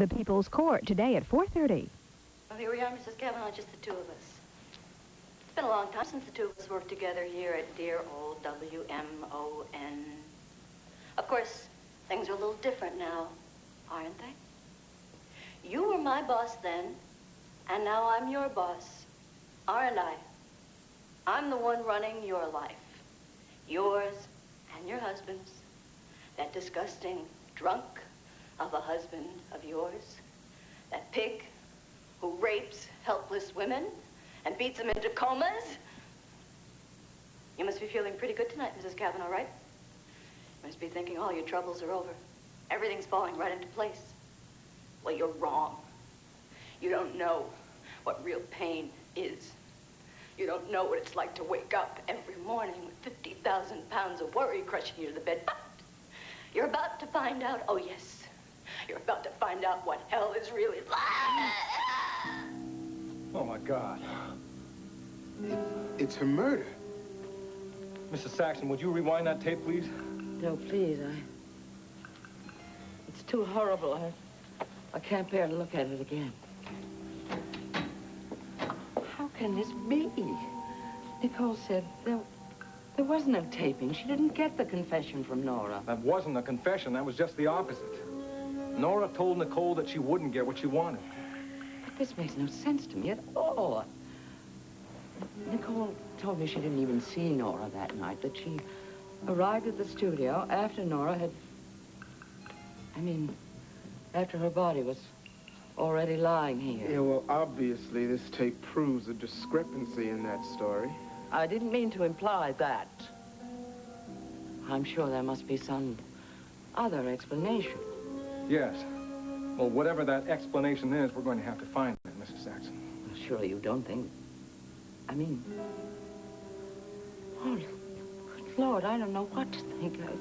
The People's Court, today at 4:30. Well, here we are, Mrs. Kavanaugh, just the two of us. It's been a long time since the two of us worked together here at dear old WMON. Of course, things are a little different now, aren't they? You were my boss then, and now I'm your boss, aren't I? I'm the one running your life. Yours and your husband's. That disgusting drunk of a husband of yours. That pig who rapes helpless women and beats them into comas. You must be feeling pretty good tonight, Mrs. Kavanaugh, right? You must be thinking all your troubles are over. Everything's falling right into place. Well, you're wrong. You don't know what real pain is. You don't know what it's like to wake up every morning with 50,000 pounds of worry crushing you to the bed. But you're about to find out, oh yes, you're about to find out what hell is really like. Oh, my God. It's her murder. Mrs. Saxon, would you rewind that tape, please? No, please, it's too horrible. I can't bear to look at it again. How can this be? Nicole said there was no taping. She didn't get the confession from Nora. That wasn't a confession. That was just the opposite. Nora told Nicole that she wouldn't get what she wanted. But this makes no sense to me at all. Nicole told me she didn't even see Nora that night, that she arrived at the studio after Nora had... after her body was already lying here. Yeah, well, obviously, this tape proves a discrepancy in that story. I didn't mean to imply that. I'm sure there must be some other explanation. Yes. Well, whatever that explanation is, we're going to have to find it, Mrs. Saxon. Well, surely you don't think... Oh, good Lord, I don't know what to think of.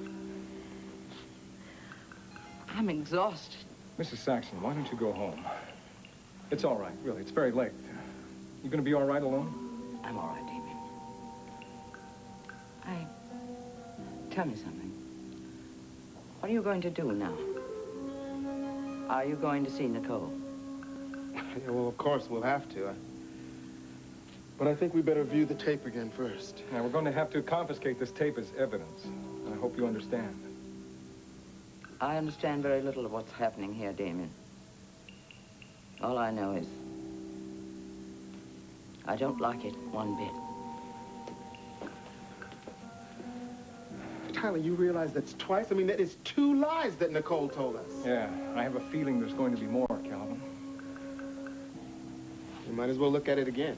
I'm exhausted. Mrs. Saxon, why don't you go home? It's all right, really. It's very late. You going to be all right alone? I'm all right, Damien. Tell me something. What are you going to do now? Are you going to see Nicole? Yeah, well, of course we'll have to. But I think we better view the tape again first. Yeah, we're going to have to confiscate this tape as evidence. And I hope you understand. I understand very little of what's happening here, Damien. All I know is I don't like it one bit. Tyler, you realize that's twice? That is 2 lies that Nicole told us. Yeah, I have a feeling there's going to be more, Calvin. We might as well look at it again.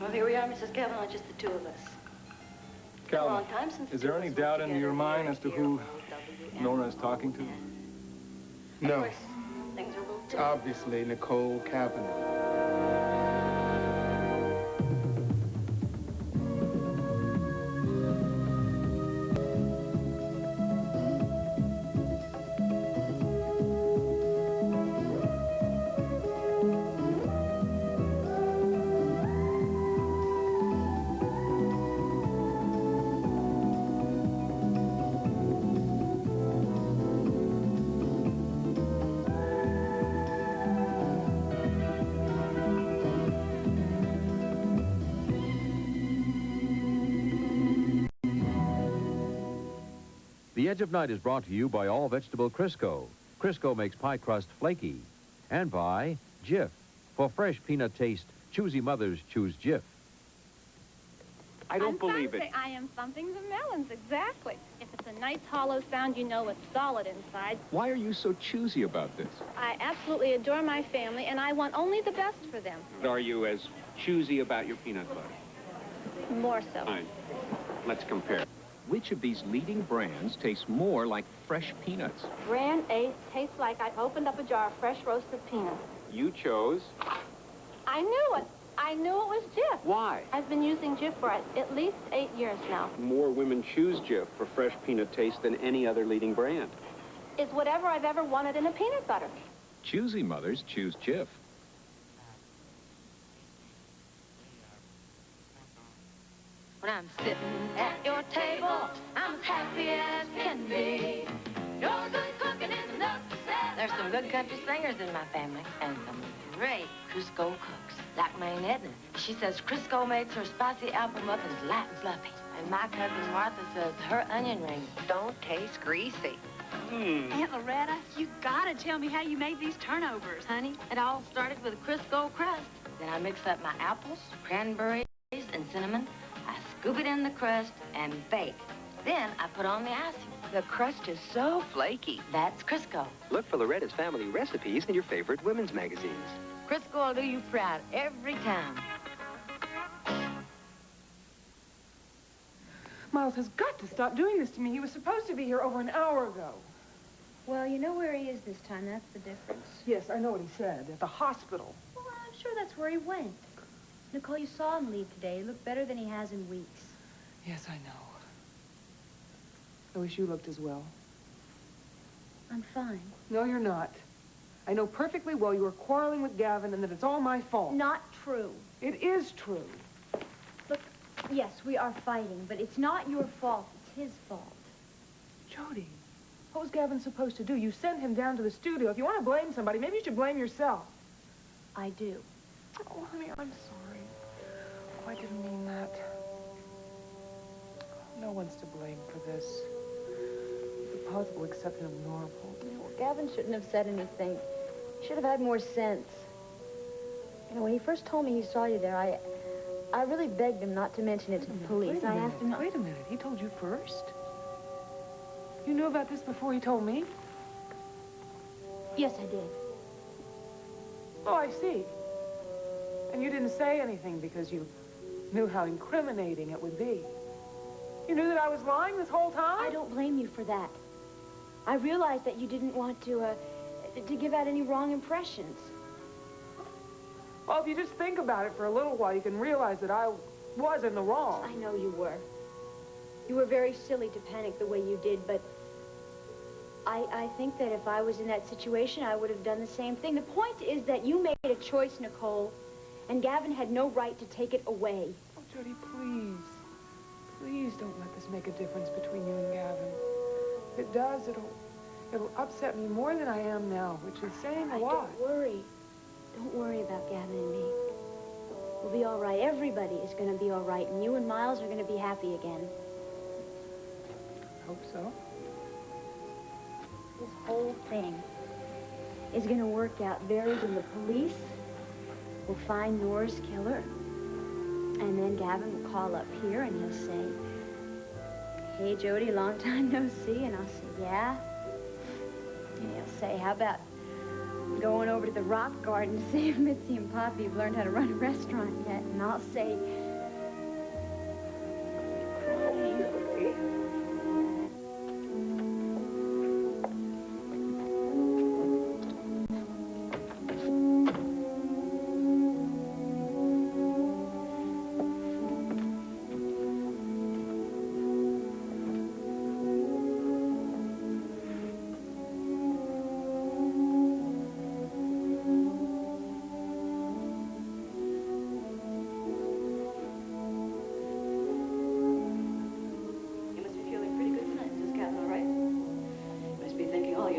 Well, here we are, Mrs. Kavanaugh, just the two of us. Calvin, A long time since is there any doubt in your mind as to who Nora is talking to? No. Of course, things are a little It's different. obviously Nicole Kavanaugh. The Edge of Night is brought to you by All Vegetable Crisco. Crisco makes pie crust flaky. And by Jif. For fresh peanut taste, choosy mothers choose Jif. I don't believe it. I am thumping the melons, exactly. If it's a nice hollow sound, you know it's solid inside. Why are you so choosy about this? I absolutely adore my family, and I want only the best for them. Are you as choosy about your peanut butter? More so. Fine. Let's compare. Which of these leading brands tastes more like fresh peanuts? Brand Ace tastes like I opened up a jar of fresh roasted peanuts. You chose... I knew it. I knew it was Jif. Why? I've been using Jif for at least 8 years now. More women choose Jif for fresh peanut taste than any other leading brand. It's whatever I've ever wanted in a peanut butter. Choosy mothers choose Jif. When I'm sitting at your table, I'm as happy can be. Your good cooking is enough to satisfy. There's some good country singers in my family, and some great Crisco cooks. Like my Aunt Edna. She says Crisco makes her spicy apple muffins light and fluffy. And my cousin Martha says her onion rings don't taste greasy. Aunt Loretta, you gotta tell me how you made these turnovers. Honey, it all started with a Crisco crust. Then I mix up my apples, cranberries, and cinnamon. I scoop it in the crust and bake. Then I put on the icing. The crust is so flaky. That's Crisco. Look for Loretta's family recipes in your favorite women's magazines. Crisco will do you proud every time. Miles has got to stop doing this to me. He was supposed to be here over an hour ago. Well, you know where he is this time. That's the difference. Yes, I know what he said. At the hospital. Well, I'm sure that's where he went. Nicole, you saw him leave today. He looked better than he has in weeks. Yes, I know. I wish you looked as well. I'm fine. No, you're not. I know perfectly well you were quarreling with Gavin and that it's all my fault. Not true. It is true. Look, yes, we are fighting, but it's not your fault. It's his fault. Jody, what was Gavin supposed to do? You sent him down to the studio. If you want to blame somebody, maybe you should blame yourself. I do. Oh, honey, I'm sorry. Oh, I didn't mean that. No one's to blame for this. The possible exception of Norval. Yeah, well, Gavin shouldn't have said anything. He should have had more sense. You know, when he first told me he saw you there, I really begged him not to mention it to the police. I asked him not... Wait a minute. He told you first? You knew about this before he told me? Yes, I did. Oh, I see. And you didn't say anything because you knew how incriminating it would be. You knew that I was lying this whole time? I don't blame you for that. I realized that you didn't want to give out any wrong impressions. Well, if you just think about it for a little while, you can realize that I was in the wrong. I know you were. You were very silly to panic the way you did, but I think that if I was in that situation, I would have done the same thing. The point is that you made a choice, Nicole, and Gavin had no right to take it away. Oh, Jody, please. Please don't let this make a difference between you and Gavin. If it does, it'll upset me more than I am now, which is saying a lot. Don't worry. Don't worry about Gavin and me. We'll be all right. Everybody is going to be all right, and you and Miles are going to be happy again. Hope so. This whole thing is going to work out very when the police will find Nora's killer. And then Gavin will call up here and he'll say, "Hey, Jody, long time no see." And I'll say, "Yeah." And he'll say, "How about going over to the rock garden to see if Mitzi and Poppy have learned how to run a restaurant yet?" And I'll say,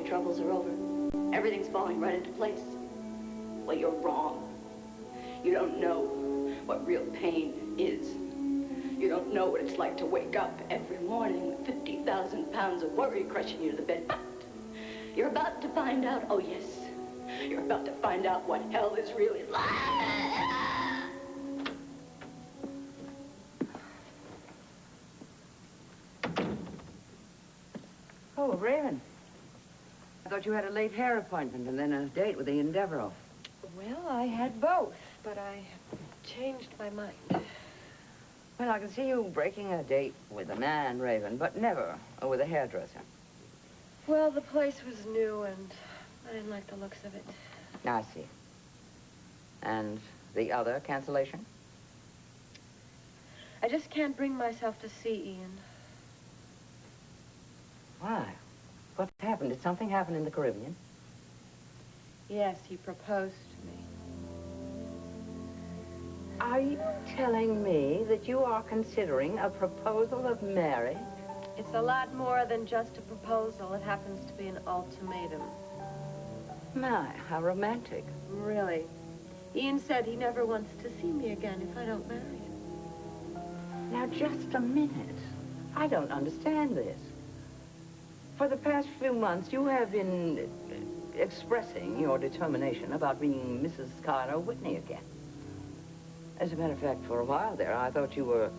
troubles are over. Everything's falling right into place. Well, you're wrong. You don't know what real pain is. You don't know what it's like to wake up every morning with 50,000 pounds of worry crushing you to the bed. But you're about to find out, oh yes, you're about to find out what hell is really like. Oh, Raven. I thought you had a late hair appointment and then a date with the Endeavor. Well, I had both, but I changed my mind. Well, I can see you breaking a date with a man, Raven, but never with a hairdresser. Well, the place was new, and I didn't like the looks of it. I see. And the other cancellation? I just can't bring myself to see Ian. Why? What happened? Did something happen in the Caribbean? Yes, he proposed to me. Are you telling me that you are considering a proposal of marriage? It's a lot more than just a proposal. It happens to be an ultimatum. My, how romantic. Really. Ian said he never wants to see me again if I don't marry him. Now, just a minute. I don't understand this. For the past few months, you have been expressing your determination about being Mrs. Schuyler Whitney again. As a matter of fact, for a while there, I thought you were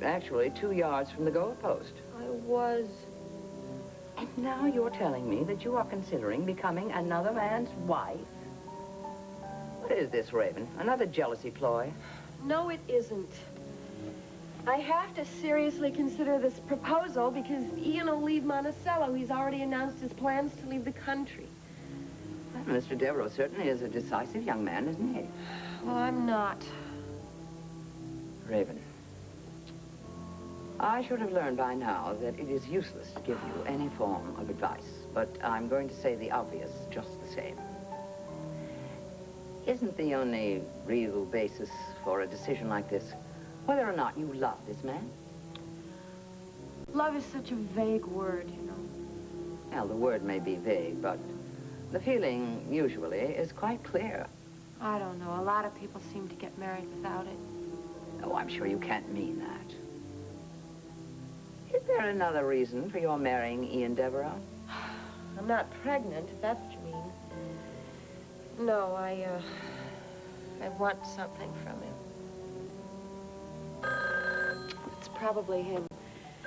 actually 2 yards from the goalpost. I was. And now you're telling me that you are considering becoming another man's wife? What is this, Raven? Another jealousy ploy? No, it isn't. I have to seriously consider this proposal because Ian will leave Monticello. He's already announced his plans to leave the country. Well, Mr. Devereaux certainly is a decisive young man, isn't he? Well, I'm not. Raven, I should have learned by now that it is useless to give you any form of advice, but I'm going to say the obvious just the same. Isn't the only real basis for a decision like this whether or not you love this man? Love is such a vague word, you know. Well, the word may be vague, but the feeling usually is quite clear. I don't know. A lot of people seem to get married without it. Oh, I'm sure you can't mean that. Is there another reason for your marrying Ian Devereaux? I'm not pregnant, if that's what you mean. No, I want something from him. It's probably him.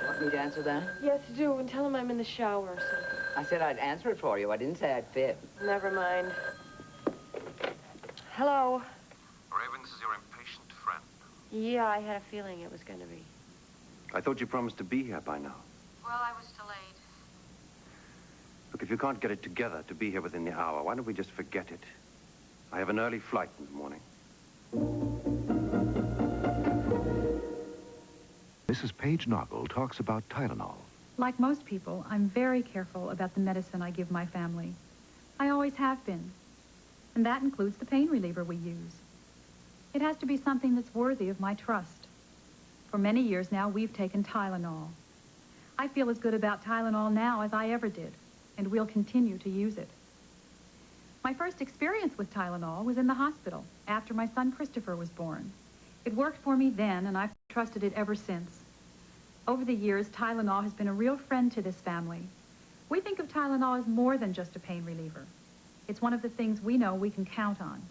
You want me to answer that? Yes, do, and tell him I'm in the shower or something. I said I'd answer it for you. I didn't say I'd fib. Never mind. Hello? Raven, this is your impatient friend. Yeah, I had a feeling it was going to be. I thought you promised to be here by now. Well, I was delayed. Look, if you can't get it together to be here within the hour, why don't we just forget it? I have an early flight in the morning. Mrs. Paige Noggle talks about Tylenol. Like most people, I'm very careful about the medicine I give my family. I always have been. And that includes the pain reliever we use. It has to be something that's worthy of my trust. For many years now, we've taken Tylenol. I feel as good about Tylenol now as I ever did, and we'll continue to use it. My first experience with Tylenol was in the hospital after my son Christopher was born. It worked for me then, and I've trusted it ever since. Over the years, Tylenol has been a real friend to this family. We think of Tylenol as more than just a pain reliever. It's one of the things we know we can count on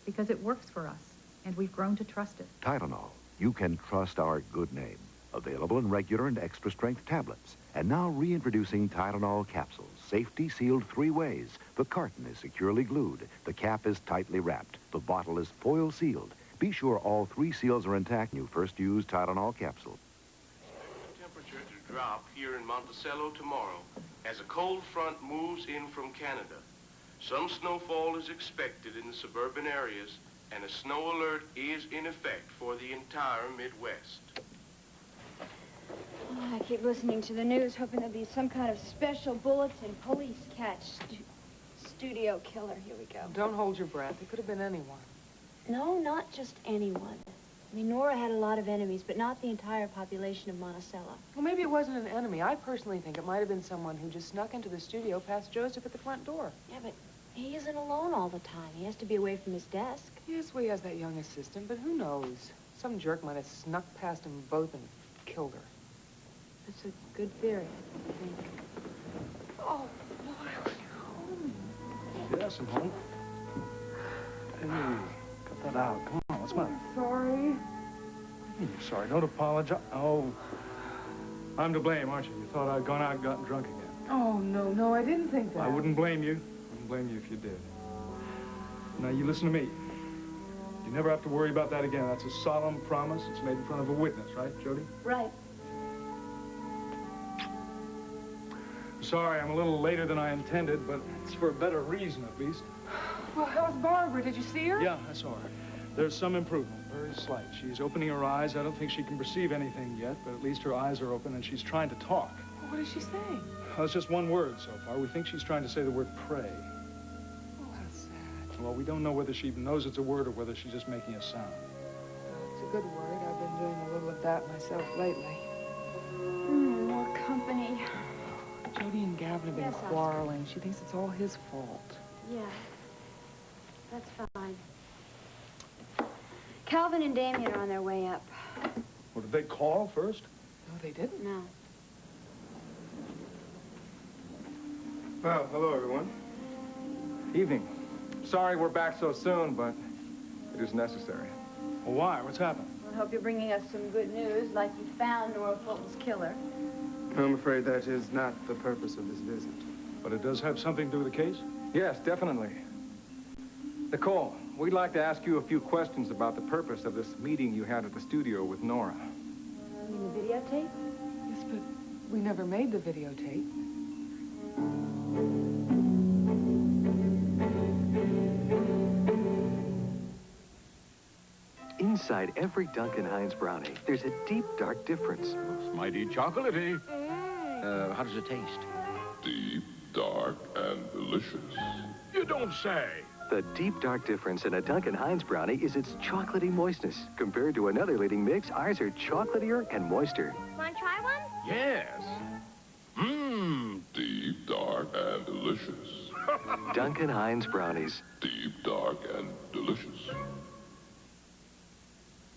because it works for us, and we've grown to trust it. Tylenol. You can trust our good name. Available in regular and extra-strength tablets. And now reintroducing Tylenol capsules. Safety sealed 3 ways. The carton is securely glued. The cap is tightly wrapped. The bottle is foil sealed. Be sure all 3 seals are intact when you first use Tylenol capsule. Temperature to drop here in Monticello tomorrow as a cold front moves in from Canada. Some snowfall is expected in the suburban areas, and a snow alert is in effect for the entire Midwest. Oh, I keep listening to the news, hoping there'll be some kind of special bulletin. Police catch studio killer. Here we go. Don't hold your breath. It could have been anyone. No, not just anyone. I mean, Nora had a lot of enemies, but not the entire population of Monticello. Well, maybe it wasn't an enemy. I personally think it might have been someone who just snuck into the studio past Joseph at the front door. Yeah, but he isn't alone all the time. He has to be away from his desk. Yes, well, he has that young assistant, but who knows? Some jerk might have snuck past them both and killed her. That's a good theory, I think. Oh, boy, are you home? Yes, I'm home. Hey, cut that out. Come on, what's the matter? Sorry. You're sorry. Don't apologize. Oh, I'm to blame, aren't you? You thought I'd gone out and gotten drunk again. Oh, no, I didn't think that. I wouldn't blame you. I wouldn't blame you if you did. Now, you listen to me. You never have to worry about that again. That's a solemn promise. It's made in front of a witness, right, Jody? Right. Sorry, I'm a little later than I intended, but it's for a better reason, at least. Well, how's Barbara? Did you see her? Yeah, I saw her. There's some improvement, very slight. She's opening her eyes. I don't think she can perceive anything yet, but at least her eyes are open, and she's trying to talk. Well, what is she saying? Well, it's just one word so far. We think she's trying to say the word pray. Oh, that's sad. Well, we don't know whether she even knows it's a word or whether she's just making a sound. It's a good word. I've been doing a little of that myself lately. More comfort. Calvin have been Yes, Oscar. quarreling. She thinks it's all his fault. Yeah, that's fine. Calvin and Damien are on their way up. Well, did they call first? No, they didn't. No. Well, hello, everyone. Evening. Sorry we're back so soon, but it is necessary. Well, why? What's happened? I hope you're bringing us some good news, like you found Nora Fulton's killer. I'm afraid that is not the purpose of this visit. But it does have something to do with the case? Yes, definitely. Nicole, we'd like to ask you a few questions about the purpose of this meeting you had at the studio with Nora. You mean the videotape? Yes, but we never made the videotape. Inside every Duncan Hines brownie, there's a deep, dark difference. Looks mighty chocolatey. How does it taste? Deep, dark, and delicious. You don't say. The deep, dark difference in a Duncan Hines brownie is its chocolatey moistness. Compared to another leading mix, ours are chocolatier and moister. Want to try one? Yes. Mmm. Deep, dark, and delicious. Duncan Hines brownies. Deep, dark, and delicious.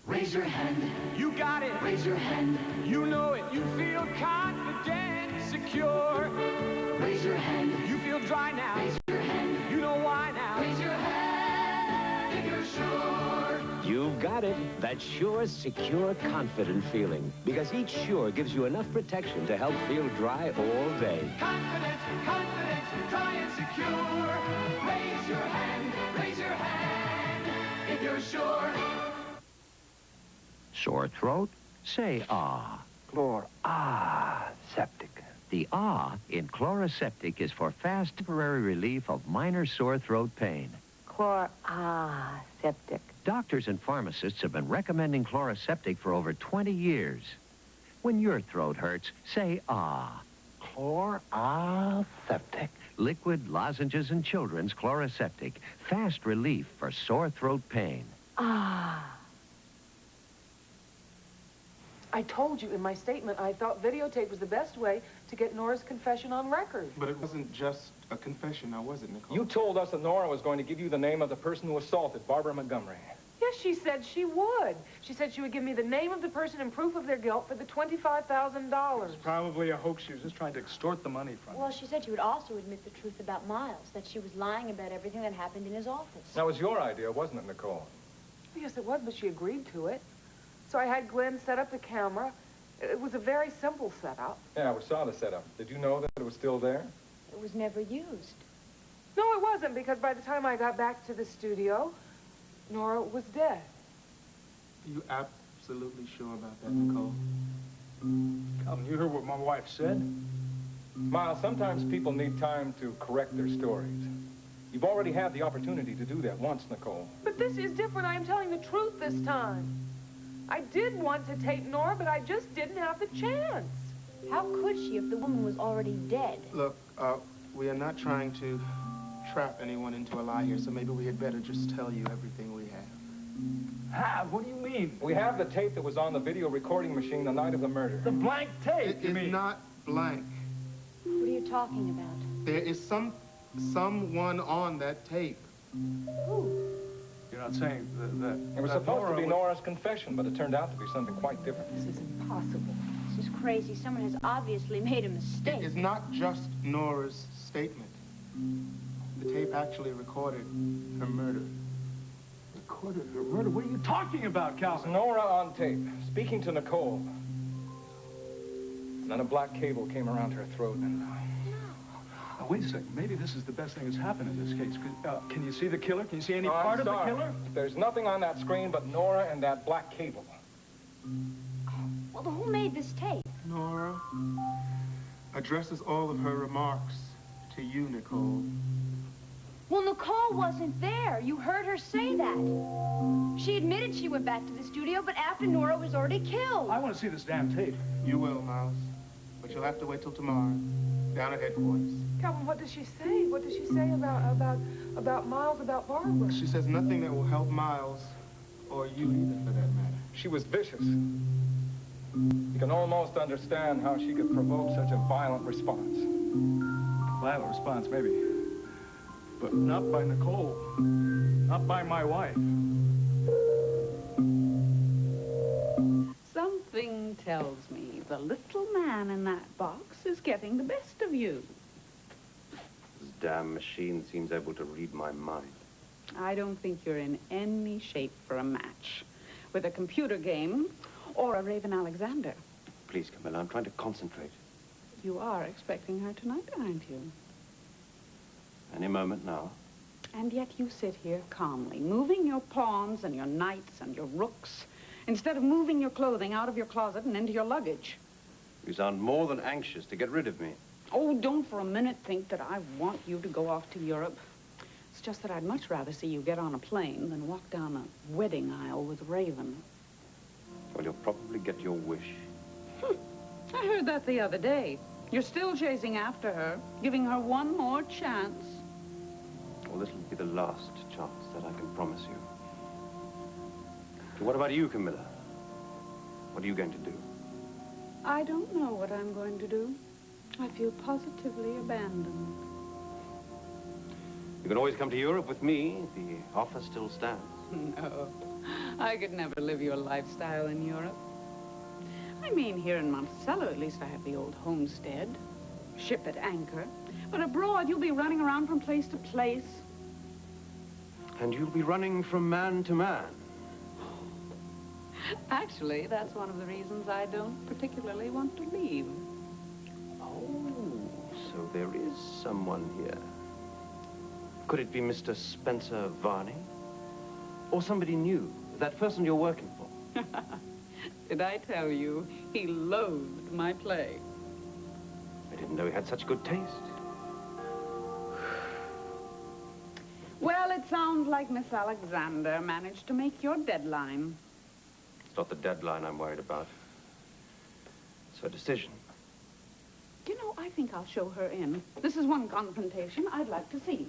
Raise your hand. You got it. Raise your hand. You know it. You feel confident, secure. Raise your hand. You feel dry now. Raise your hand. You know why now. Raise your hand if you're sure. You've got it. That sure, secure, confident feeling. Because each Sure gives you enough protection to help feel dry all day. Confident, confident, dry and secure. Raise your hand if you're sure. Sore throat? Say ah. Chloraseptic. The ah in Chloraseptic is for fast temporary relief of minor sore throat pain. Chloraseptic. Doctors and pharmacists have been recommending Chloraseptic for over 20 years. When your throat hurts, say ah. Chloraseptic. Liquid, lozenges, and children's Chloraseptic. Fast relief for sore throat pain. Ah. I told you in my statement I thought videotape was the best way to get Nora's confession on record. But it wasn't just a confession, now was it, Nicole? You told us that Nora was going to give you the name of the person who assaulted Barbara Montgomery. Yes, she said she would. She said she would give me the name of the person and proof of their guilt for the $25,000. It's probably a hoax. She was just trying to extort the money from Well, she said she would also admit the truth about Miles, that she was lying about everything that happened in his office. That was your idea, wasn't it, Nicole? Yes, it was, but she agreed to it. So I had Glenn set up the camera. It was a very simple setup. Yeah, we saw the setup. Did you know that it was still there? It was never used. No, it wasn't, because by the time I got back to the studio, Nora was dead. Are you absolutely sure about that, Nicole? Calvin, you heard what my wife said? Miles, sometimes people need time to correct their stories. You've already had the opportunity to do that once, Nicole. But this is different. I am telling the truth this time. I did want to tape Nora, but I just didn't have the chance. How could she if the woman was already dead? Look, we are not trying to trap anyone into a lie here, so maybe we had better just tell you everything we have. Have? What do you mean? We have the tape that was on the video recording machine the night of the murder. The blank tape, It is not blank. What are you talking about? There is someone on that tape. Who? You're not saying that it was supposed to be Nora's confession, but it turned out to be something quite different. This is impossible. This is crazy. Someone has obviously made a mistake. It is not just Nora's statement. The tape actually recorded her murder. Recorded her murder? What are you talking about, Calvin? Nora on tape, speaking to Nicole. And then a black cable came around her throat and... Now, wait a second. Maybe this is the best thing that's happened in this case. Can you see the killer? Can you see any part of the killer? There's nothing on that screen but Nora and that black cable. Well, who made this tape? Nora addresses all of her remarks to you, Nicole. Well, Nicole wasn't there. You heard her say that. She admitted she went back to the studio, but after Nora was already killed. I want to see this damn tape. You will, Miles. But you'll have to wait till tomorrow, down at headquarters. Calvin, what does she say? What does she say about Miles, about Barbara? She says nothing that will help Miles, or you either, for that matter. She was vicious. You can almost understand how she could provoke such a violent response. violent response, maybe. But not by Nicole. Not by my wife. Something tells me the little man in that box is getting the best of you. This damn machine seems able to read my mind. I don't think you're in any shape for a match with a computer game or a Raven Alexander. Please, Camilla, I'm trying to concentrate. You are expecting her tonight, aren't you? Any moment now. And yet you sit here calmly, moving your pawns and your knights and your rooks, instead of moving your clothing out of your closet and into your luggage. You sound more than anxious to get rid of me. Oh, don't for a minute think that I want you to go off to Europe. It's just that I'd much rather see you get on a plane than walk down a wedding aisle with Raven. Well, you'll probably get your wish. I heard that the other day. You're still chasing after her, giving her one more chance. Well, this will be the last chance that I can promise you. So what about you, Camilla? What are you going to do? I don't know what I'm going to do. I feel positively abandoned. You can always come to Europe with me. The offer still stands. No, I could never live your lifestyle in Europe. I mean, here in Monticello, at least I have the old homestead, ship at anchor. But abroad, you'll be running around from place to place. And you'll be running from man to man. Actually, that's one of the reasons I don't particularly want to leave. Oh, so there is someone here. Could it be Mr. Spencer Varney? Or somebody new, that person you're working for? Did I tell you he loathed my play? I didn't know he had such good taste. Well, it sounds like Miss Alexander managed to make your deadline. It's not the deadline I'm worried about. It's her decision. You know, I think I'll show her in. This is one confrontation I'd like to see.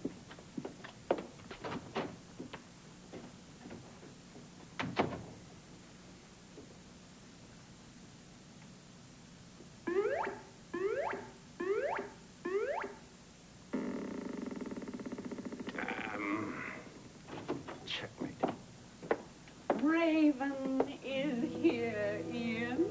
Checkmate. Raven is here, Ian.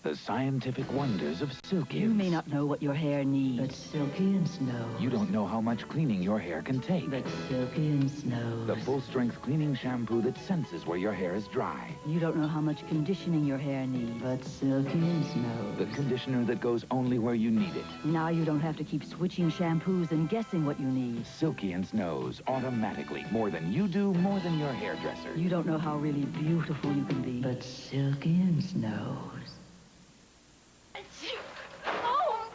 The scientific wonders of Silky. You may not know what your hair needs, but Silky and Snow. You don't know how much cleaning your hair can take. But Silky and Snow. The full-strength cleaning shampoo that senses where your hair is dry. You don't know how much conditioning your hair needs, but Silky and Snow. The conditioner that goes only where you need it. Now you don't have to keep switching shampoos and guessing what you need. Silky and Snows, automatically. More than you do, more than your hairdresser. You don't know how really beautiful you can be, but Silky and Snows. Oh!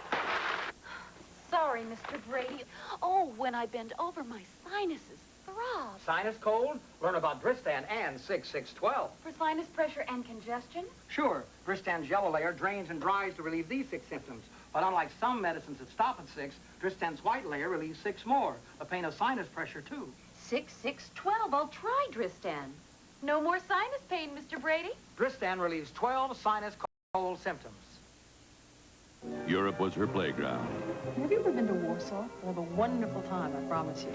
Sorry, Mr. Brady. Oh, when I bend over, my sinuses throb. Sinus cold? Learn about Dristan and 6612. For sinus pressure and congestion? Sure, Dristan's yellow layer drains and dries to relieve these 6 symptoms. But unlike some medicines that stop at 6, Dristan's white layer relieves 6 more. The pain of sinus pressure, too. 6612. I'll try Dristan. No more sinus pain, Mr. Brady. Dristan relieves 12 sinus cold symptoms. Europe was her playground. Have you ever been to Warsaw? Well, a wonderful time, I promise you.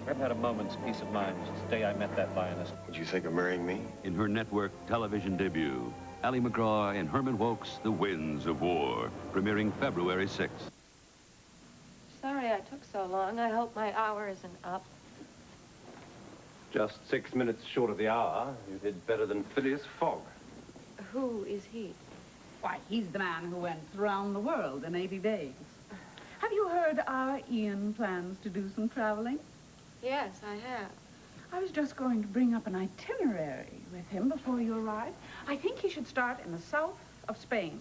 I've had a moment's peace of mind since the day I met that violinist. Would you think of marrying me? In her network television debut, Ally McGraw and Herman Wouk's The Winds of War, premiering February 6th. Sorry I took so long. I hope my hour isn't up. Just 6 minutes short of the hour. You did better than Phileas Fogg. Who is he? Why, he's the man who went round the world in 80 days. Have you heard our Ian plans to do some traveling? Yes, I have. I was just going to bring up an itinerary with him before you arrived. I think he should start in the south of Spain.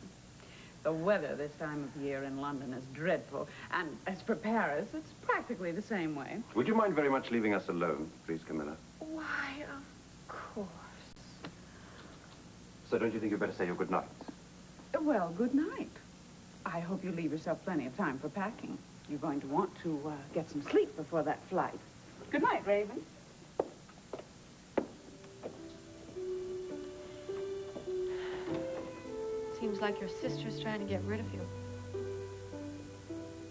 The weather this time of year in London is dreadful, and as for Paris, it's practically the same way. Would you mind very much leaving us alone, please, Camilla? Why, of course. So don't you think you'd better say your good night? Well, good night. I hope you leave yourself plenty of time for packing. You're going to want to get some sleep before that flight. Good night, Raven. seems like your sister's trying to get rid of you.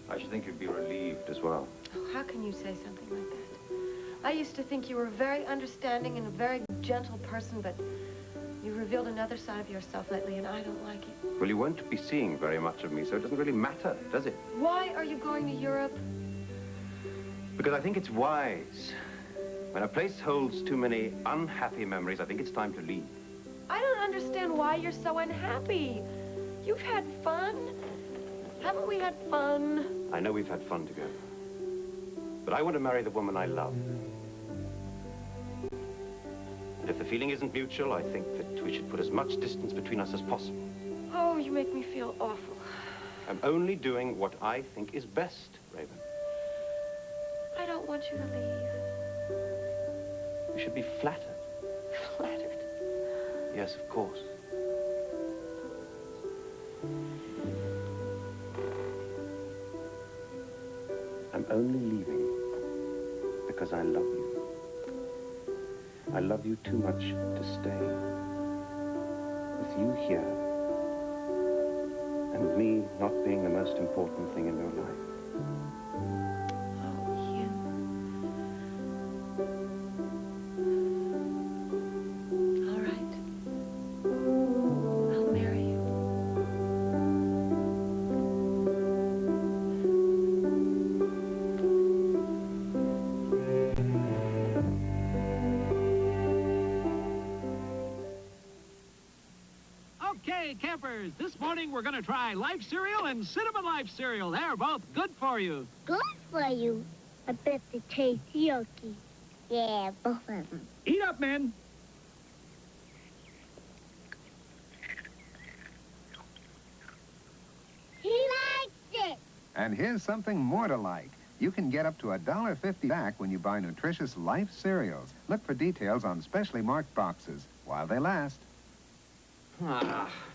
I should think you'd be relieved as well. Oh, how can you say something like that? I used to think you were a very understanding and a very gentle person, but you've revealed another side of yourself lately, and I don't like it. Well, you won't be seeing very much of me, so it doesn't really matter, does it? Why are you going to Europe? Because I think it's wise. When a place holds too many unhappy memories, I think it's time to leave. I don't understand why you're so unhappy. You've had fun. Haven't we had fun? I know we've had fun together. But I want to marry the woman I love. And if the feeling isn't mutual, I think that we should put as much distance between us as possible. Oh, you make me feel awful. I'm only doing what I think is best, Raven. I don't want you to leave. You should be flattered. Flattered? Yes, of course. I'm only leaving because I love you. I love you too much to stay. With you here, and me not being the most important thing in your life. Okay, campers, this morning we're going to try Life Cereal and Cinnamon Life Cereal. They're both good for you. Good for you? I bet they taste yucky. Yeah, both of them. Eat up, men. He likes it. And here's something more to like. You can get up to $1.50 back when you buy nutritious Life cereals. Look for details on specially marked boxes while they last.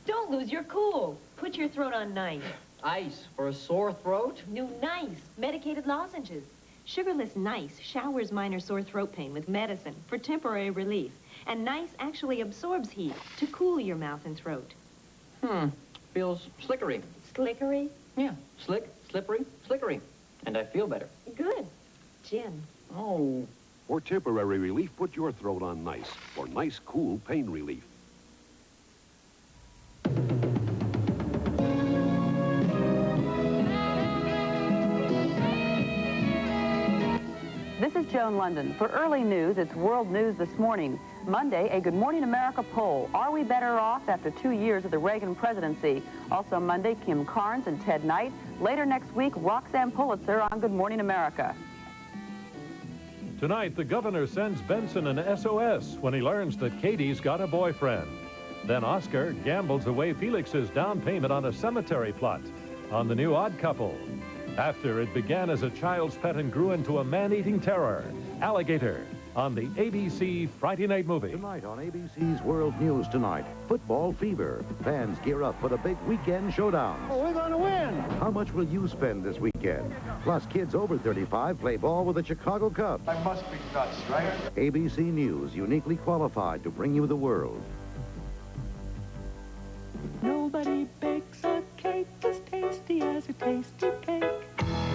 Don't lose your cool. Put your throat on Nice. Ice for a sore throat? New Nice medicated lozenges. Sugarless Nice showers minor sore throat pain with medicine for temporary relief. And Nice actually absorbs heat to cool your mouth and throat. Feels slickery. Slickery? Yeah, slick, slippery, slickery. And I feel better. Good. Gin. Oh. For temporary relief, put your throat on Nice for nice, cool pain relief. This is Joan London. For early news, it's World News This Morning. Monday, a Good Morning America poll. Are we better off after 2 years of the Reagan presidency? Also Monday, Kim Carnes and Ted Knight. Later next week, Roxanne Pulitzer on Good Morning America. Tonight, the governor sends Benson an SOS when he learns that Katie's got a boyfriend. Then Oscar gambles away Felix's down payment on a cemetery plot on the new Odd Couple. After it began as a child's pet and grew into a man-eating terror, Alligator, on the ABC Friday Night Movie. Tonight on ABC's World News Tonight, football fever. Fans gear up for the big weekend showdown. Oh, we're going to win. How much will you spend this weekend? Plus, kids over 35 play ball with the Chicago Cubs. I must be nuts, right? ABC News, uniquely qualified to bring you the world. Nobody bakes a cake as tasty as a tasty cake.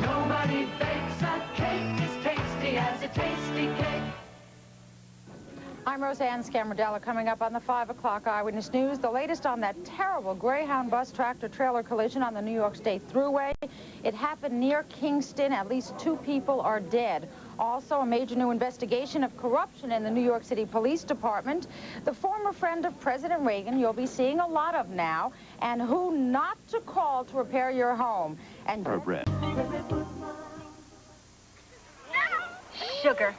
Nobody bakes a cake as tasty as a tasty cake. I'm Roseanne Scamardella. Coming up on the 5 o'clock Eyewitness News, the latest on that terrible Greyhound bus tractor-trailer collision on the New York State Thruway. It happened near Kingston. At least 2 people are dead. Also, a major new investigation of corruption in the New York City Police Department. The former friend of President Reagan you'll be seeing a lot of now, and who not to call to repair your home. And Sugar.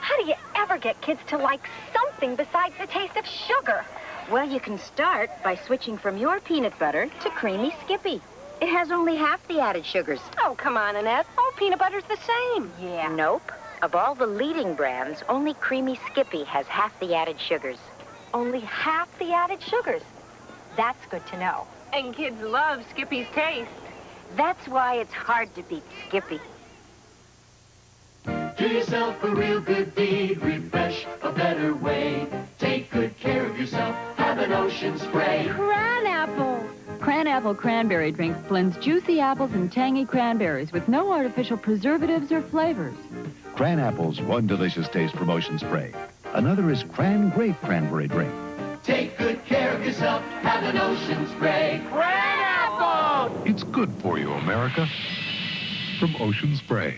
How do you ever get kids to like something besides the taste of sugar? Well, you can start by switching from your peanut butter to Creamy Skippy. It has only half the added sugars. Oh, come on, Annette. All peanut butter's the same. Yeah. Nope. Of all the leading brands, only Creamy Skippy has half the added sugars. Only half the added sugars. That's good to know. And kids love Skippy's taste. That's why it's hard to beat Skippy. Do yourself a real good deed, refresh a better way. Take good care of yourself, have an ocean spray. Crown apple. Apple Cranberry Drink blends juicy apples and tangy cranberries with no artificial preservatives or flavors. Cran Apple's one delicious taste promotion spray. Another is Cran Grape Cranberry Drink. Take good care of yourself. Have an ocean spray. Cran Apple! It's good for you, America. From Ocean Spray.